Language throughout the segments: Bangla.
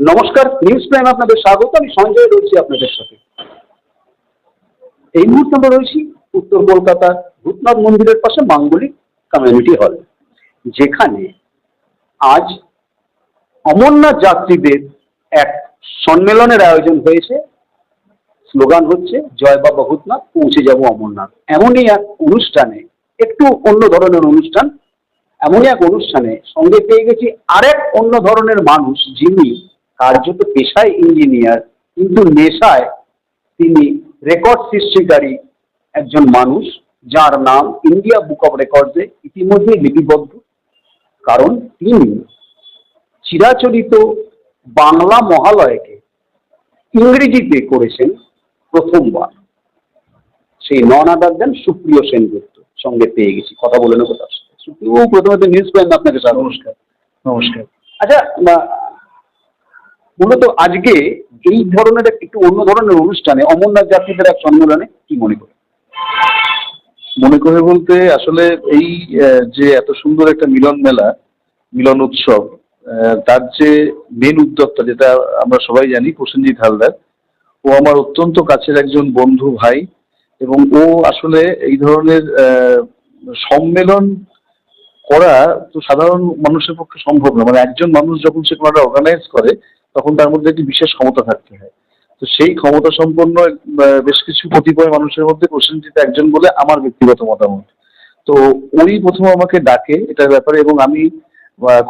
নমস্কার, নিউজ প্রাইম আপনাদের স্বাগত। আমি সঞ্জয় রয়েছি আপনাদের সাথে। এই মুহূর্তে আমরা রয়েছি উত্তর কলকাতার ভূতনাথ মন্দিরের পাশে মাঙ্গলিক কমিউনিটি হল, যেখানে আজ অমরনাথ যাত্রীদের এক সম্মেলনের আয়োজন হয়েছে। স্লোগান হচ্ছে জয় বাবা ভূতনাথ, পৌঁছে যাব অমরনাথ। এমনই এক অনুষ্ঠানে, একটু অন্য ধরনের অনুষ্ঠান, এমনই এক অনুষ্ঠানে সঙ্গে পেয়ে গেছি আরেক অন্য ধরনের মানুষ, যিনি কার্যত পেশায় ইঞ্জিনিয়ার, কিন্তু নেশায় তিনি রেকর্ড সৃষ্টিকারী একজন মানুষ, যার নাম ইন্ডিয়া বুক অফ রেকর্ডসে ইতিমধ্যে লিপিবদ্ধ। কারণ তিনি চিরাচরিত বাংলা মহালয়কে ইংরেজিতে করেছেন প্রথমবার। সেই নন আদার দেন সুপ্রিয় সেনগুপ্ত সঙ্গে পেয়ে গেছি, কথা বলে নেবো তার সাথে। সুপ্রিয়, প্রথমত নিউজ প্রাইম আপনাকে স্বাগত। নমস্কার। নমস্কার। আচ্ছা, মূলত আজকে এই ধরনের একটু অন্য ধরনের অনুষ্ঠানে অমরনাথ যাত্রীদের এক সম্মেলনে কি মনে করে? মনে করে বলতে আসলে এই যে এত সুন্দর একটা মিলন মেলা, মিলন উৎসব, তার যে মেন উদ্যোক্তা, যেটা আমরা সবাই জানি, প্রসেনজিৎ হালদার, ও আমার অত্যন্ত কাছের একজন বন্ধু, ভাই। এবং ও আসলে এই ধরনের সম্মেলন করা তো সাধারণ মানুষের পক্ষে সম্ভব না। মানে একজন মানুষ যখন সে কোনোটা অর্গানাইজ করে, তখন তার মধ্যে একটি বিশেষ ক্ষমতা থাকতে হয়। তো সেই ক্ষমতা সম্পন্ন বেশ কিছু কতিপয় মানুষের মধ্যে প্রসেনজিৎ একজন বলে আমার ব্যক্তিগত মতামত। তো উনি প্রথম আমাকে ডাকে এটার ব্যাপারে, এবং আমি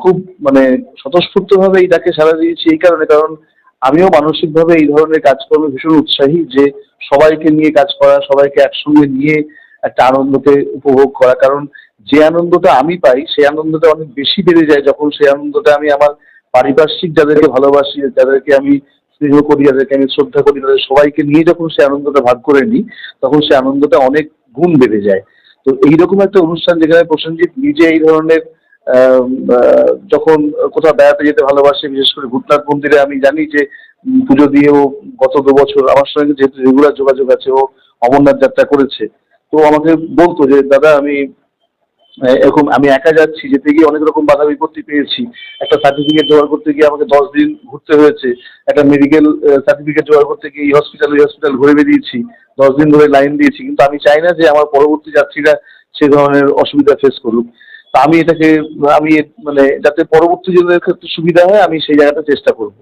খুব মানে স্বতঃস্ফূর্তভাবে এই ডাকে সাড়া দিয়েছি। এই কারণে, কারণ আমিও মানসিকভাবে এই ধরনের কাজকর্মে ভীষণ উৎসাহী, যে সবাইকে নিয়ে কাজ করা, সবাইকে একসঙ্গে নিয়ে একটা আনন্দকে উপভোগ করা। কারণ যে আনন্দটা আমি পাই, সেই আনন্দটা অনেক বেশি বেড়ে যায় যখন সেই আনন্দটা আমি আমার পারিপার্শ্বিক যাদেরকে ভালোবাসি, যাদেরকে আমি স্নেহ করি, যাদেরকে আমি শ্রদ্ধা করি, তাদের সবাইকে নিয়ে যখন সেই আনন্দটা ভাগ করে নিই, তখন সেই আনন্দটা অনেক গুণ বেড়ে যায়। তো এইরকম একটা অনুষ্ঠান, যেখানে প্রসেনজিৎ নিজে এই ধরনের যখন কোথাও বেড়াতে যেতে ভালোবাসে, বিশেষ করে ভূতনাথ মন্দিরে, আমি জানি যে পুজো দিয়েও গত 2 বছর আমার সঙ্গে যেহেতু রেগুলার যোগাযোগ আছে, ও অমরনাথ যাত্রা করেছে। তো আমাকে বলতো যে দাদা, এরকম আমি একা যাচ্ছি, যেতে গিয়ে অনেক রকম বাধা বিপত্তি পেয়েছি। একটা সার্টিফিকেট জোগাড় করতে গিয়ে আমাকে 10 দিন ঘুরতে হয়েছে। একটা মেডিকেল সার্টিফিকেট জোগাড় করতে গিয়ে এই হসপিটাল ঘুরে বেরিয়েছি, 10 দিন ধরে লাইন দিয়েছি। কিন্তু আমি চাই না যে আমার পরবর্তী যাত্রীরা সে ধরনের অসুবিধা ফেস করুক। তা আমি মানে যাতে পরবর্তী জনের ক্ষেত্রে সুবিধা হয়, আমি সেই জায়গাটা চেষ্টা করব।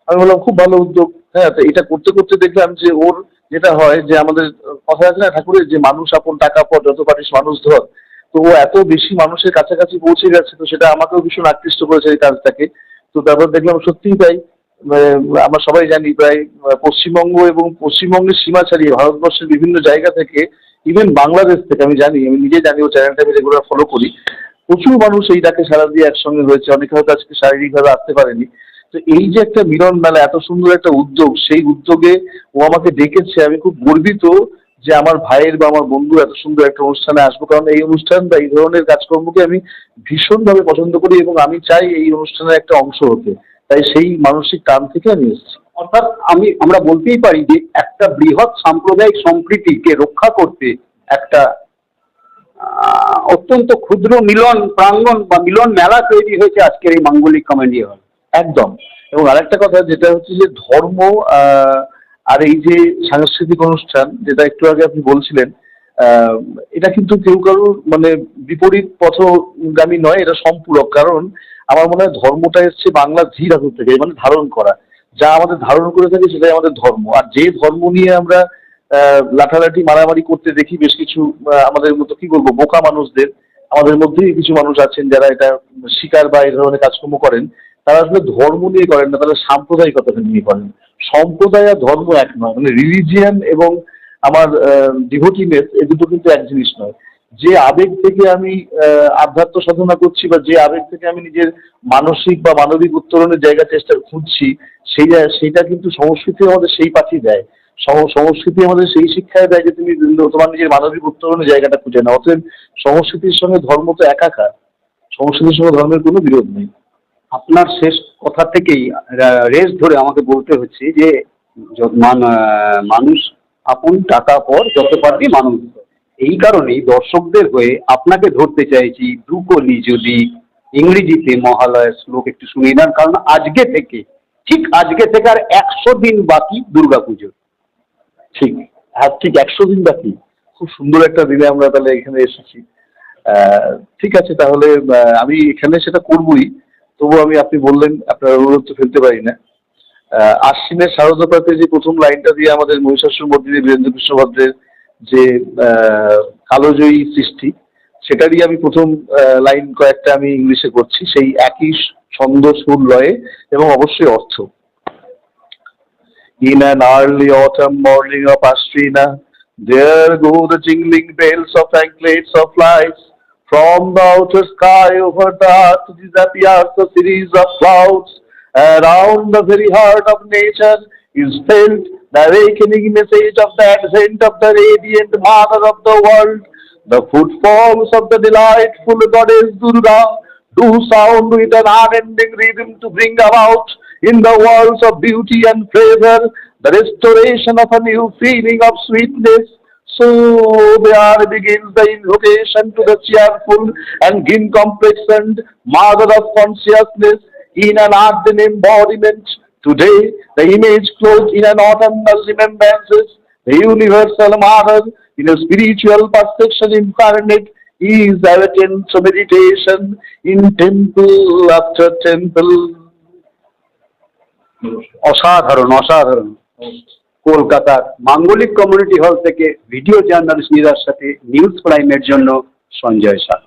আমি বললাম খুব ভালো উদ্যোগ। হ্যাঁ, তো এটা করতে করতে দেখলাম যে ওর যেটা হয়, যে আমাদের কথা আছে না ঠাকুরের, যে মানুষ আপন টাকা পর, যত পারিস মানুষ ধর। তো ও এত বেশি মানুষের কাছাকাছি পৌঁছে গেছে, তো সেটা আমাকেও ভীষণ আকৃষ্ট করেছে এই কাজটাকে। তো তারপর দেখলাম সত্যিই তাই। আমরা সবাই জানি প্রায় পশ্চিমবঙ্গ এবং পশ্চিমবঙ্গের সীমা ছাড়িয়ে ভারতবর্ষের বিভিন্ন জায়গা থেকে, ইভেন বাংলাদেশ থেকে, আমি নিজে জানি, ও চ্যানেলটা আমি রেগুলার ফলো করি, প্রচুর মানুষ এই ডাকে সাড়া দিয়ে একসঙ্গে হয়েছে। অনেকে হয়তো আজকে শারীরিকভাবে আসতে পারেনি। তো এই যে একটা মিলন মেলা, এত সুন্দর একটা উদ্যোগ, সেই উদ্যোগে ও আমাকে ডেকেছে। আমি খুব গর্বিত যে আমার ভাইয়ের বা আমার বন্ধু এত সুন্দর একটা অনুষ্ঠানে আসবো। কারণ এই অনুষ্ঠান বা এই ধরনের কাজকর্মকে আমি ভীষণভাবে পছন্দ করি, এবং আমি চাই এই অনুষ্ঠানের একটা অংশ হতে। তাই সেই মানসিক টান থেকে আমি এসেছি। অর্থাৎ আমরা বলতেই পারি যে একটা বৃহৎ সাম্প্রদায়িক সম্প্রীতিকে রক্ষা করতে একটা অত্যন্ত ক্ষুদ্র মিলন প্রাঙ্গণ বা মিলন মেলা তৈরি হয়েছে আজকের এই মাঙ্গলিক কমিউনিটি হল। একদম। এবং আরেকটা কথা যেটা হচ্ছে যে ধর্ম আর এই যে সাংস্কৃতিক অনুষ্ঠান, যেটা একটু আগে আপনি বলছিলেন, এটা কিন্তু কেউ কারোর মানে বিপরীত পথগামী নয়, এটা সম্পূরক। কারণ আমার মনে হয় ধর্মটা এসছে বাংলা ধী ধাতু থেকে, মানে ধারণ করা। যা আমাদের ধারণ করে থাকে সেটাই আমাদের ধর্ম। আর যে ধর্ম নিয়ে আমরা লাঠালাঠি মারামারি করতে দেখি বেশ কিছু আমাদের মতো, কি বলবো, বোকা মানুষদের, আমাদের মধ্যেই কিছু মানুষ আছেন যারা এটা শিকার বা এই ধরনের কাজকর্ম করেন, তারা আসলে ধর্ম নিয়ে করেন না, তারা সাম্প্রদায়িকতাকে নিয়ে করেন। সম্প্রদায় আর ধর্ম এক নয়, মানে রিলিজিয়ান এবং আমার ডিভোটিনেস, এই দুটো কিন্তু এক জিনিস নয়। যে আবেগ থেকে আমি আধ্যাত্ম সাধনা করছি, বা যে আবেগ থেকে আমি নিজের মানসিক বা মানবিক উত্তরণের জায়গা চেষ্টা খুঁজছি, সেইটা কিন্তু সংস্কৃতি আমাদের সেই পাঠিয়ে দেয়। সংস্কৃতি আমাদের সেই শিক্ষায় দেয় যে তুমি তোমার নিজের মানবিক উত্তরণের জায়গাটা খুঁজে নাও। অতএব সংস্কৃতির সঙ্গে ধর্ম তো একাকার, সংস্কৃতির সঙ্গে ধর্মের কোনো বিরোধ নেই। আপনার শেষ কথা থেকেই রেস ধরে আমাকে বলতে হচ্ছে যে মানুষ আপন টাকা পর, যত পারবি মানুষ। এই কারণেই দর্শকদের হয়ে আপনাকে ধরতে চাইছি, দুকলি যদি ইংরেজিতে মহালয়ার শ্লোক একটু শুনিয়ে দেন। কারণ আজকে থেকে ঠিক আজকে থেকে আর 100 দিন বাকি দুর্গাপুজো। ঠিক, আর ঠিক 100 দিন বাকি। খুব সুন্দর একটা দিনে আমরা তাহলে এখানে এসেছি। ঠিক আছে, তাহলে আমি এখানে সেটা করবই। তবু আপনি বললেন, আপনার অনুরোধ তো ফেলতে পারি না। আশ্বিনের শারদপ্রাতে যে প্রথম লাইনটা দিয়ে আমাদের মহিষাসুর মর্দিনী বীরেন্দ্র কৃষ্ণ ভদ্রের যে কালোজয়ী সৃষ্টি, সেটারই আমি প্রথম লাইন কয়েকটা আমি ইংলিশে করছি, সেই একই ছন্দ, সুর, লয়ে এবং অবশ্যই অর্থ। In an early autumn morning of Ashvina, there go the jingling bells of anklets of lights. From the outer sky over the earth disappears a series of clouds. Around the very heart of nature is felt the awakening message of the advent of the radiant mother of the world. The footfalls of the delightful goddess Durga do sound with an unending rhythm to bring about in the worlds of beauty and pleasure the restoration of a new feeling of sweetness. So there begins the invocation to the cheerful and green-complexioned Mother of Consciousness in an earthen embodiment. Today, the image clothed in an autumnal remembrances, the universal Mother in a spiritual perception incarnate is awakened to meditation in temple after temple. অসাধারণ, অসাধারণ। কলকাতার মাঙ্গলিক কমিউনিটি হল থেকে ভিডিও জার্নালিস্ট নীরার সাথে নিউজ প্রাইমের জন্য সঞ্জয় শাহ।